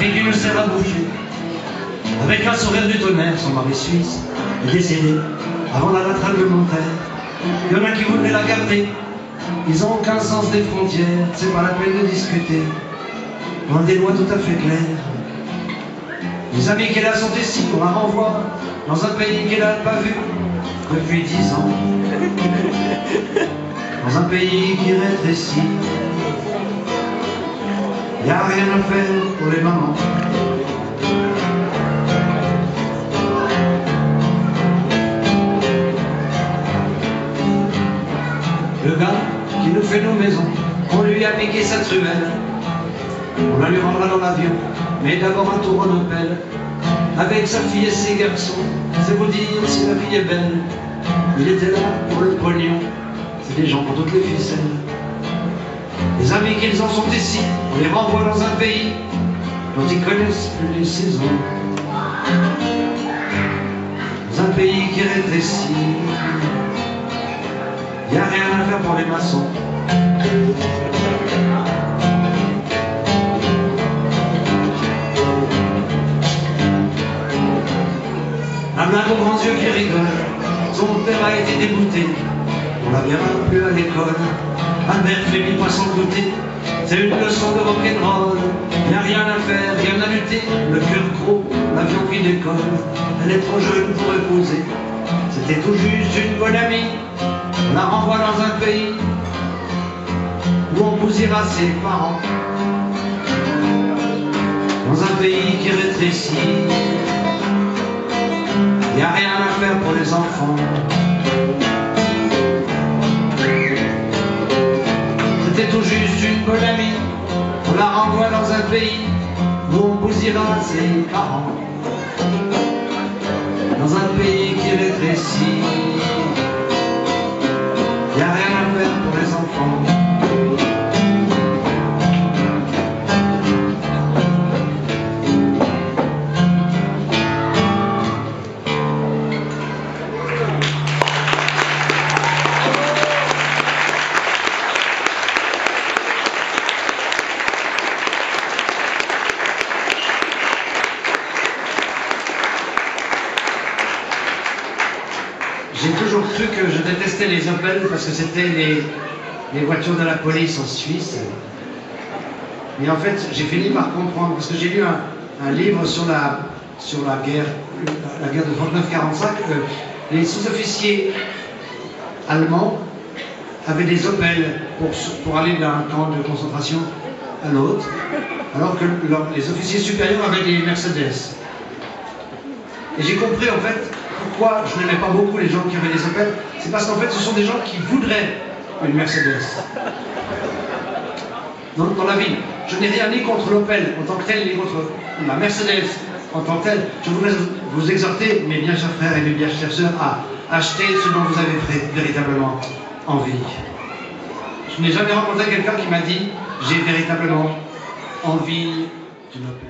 fille d'une serre à boucher. Avec un sourire du tonnerre, son mari suisse est décédé avant la date réglementaire. Il y en a qui voudraient la garder, ils n'ont aucun sens des frontières, c'est pas la peine de discuter, loin des lois tout à fait claires. Les amis qu'elle a sont ici, on la renvoie dans un pays qu'elle n'a pas vu depuis 10 ans, dans un pays qui rétrécit. Y a rien à faire pour les mamans. Le gars qui nous fait nos maisons, on lui a piqué sa truelle. On la lui rendra dans l'avion, mais d'abord un tour en Opel. Avec sa fille et ses garçons, c'est vous dire si la vie est belle. Il était là pour le pognon, c'est des gens pour toutes les ficelles. Les amis qu'ils en sont ici, on les renvoie dans un pays dont ils connaissent plus les saisons. Dans un pays qui rétrécit, y a rien à faire pour les maçons. Un mec aux grands yeux qui rigole, son père a été dégoûté, on la verra plus à l'école. Albert fait 1000 poissons goûter, c'est une leçon de rock'n'roll. Y a rien à faire, rien à lutter, le cœur gros, l'avion qui décolle. Elle est trop jeune pour épouser, c'était tout juste une bonne amie. On la renvoie dans un pays où on bousillera ses parents. Dans un pays qui rétrécit, y a rien à faire pour les enfants. C'était tout juste une bonne amie, on la renvoie dans un pays où on bousillera ses parents. Dans un pays qui rétrécit, y a rien à faire pour les enfants. J'ai toujours cru que je détestais les Opel parce que c'était les voitures de la police en Suisse. Mais en fait, j'ai fini par comprendre, parce que j'ai lu un livre sur la guerre de 39-45, les sous-officiers allemands avaient des Opel pour aller d'un camp de concentration à l'autre, alors que les officiers supérieurs avaient des Mercedes. Et j'ai compris en fait pourquoi je n'aimais pas beaucoup les gens qui avaient des Opel. C'est parce qu'en fait ce sont des gens qui voudraient une Mercedes. Dans la vie, je n'ai rien ni contre l'Opel en tant que tel, ni contre la Mercedes en tant que telle. Je voudrais vous exhorter, mes bien chers frères et mes bien chères sœurs, à acheter ce dont vous avez véritablement envie. Je n'ai jamais rencontré quelqu'un qui m'a dit « j'ai véritablement envie d'une Opel ».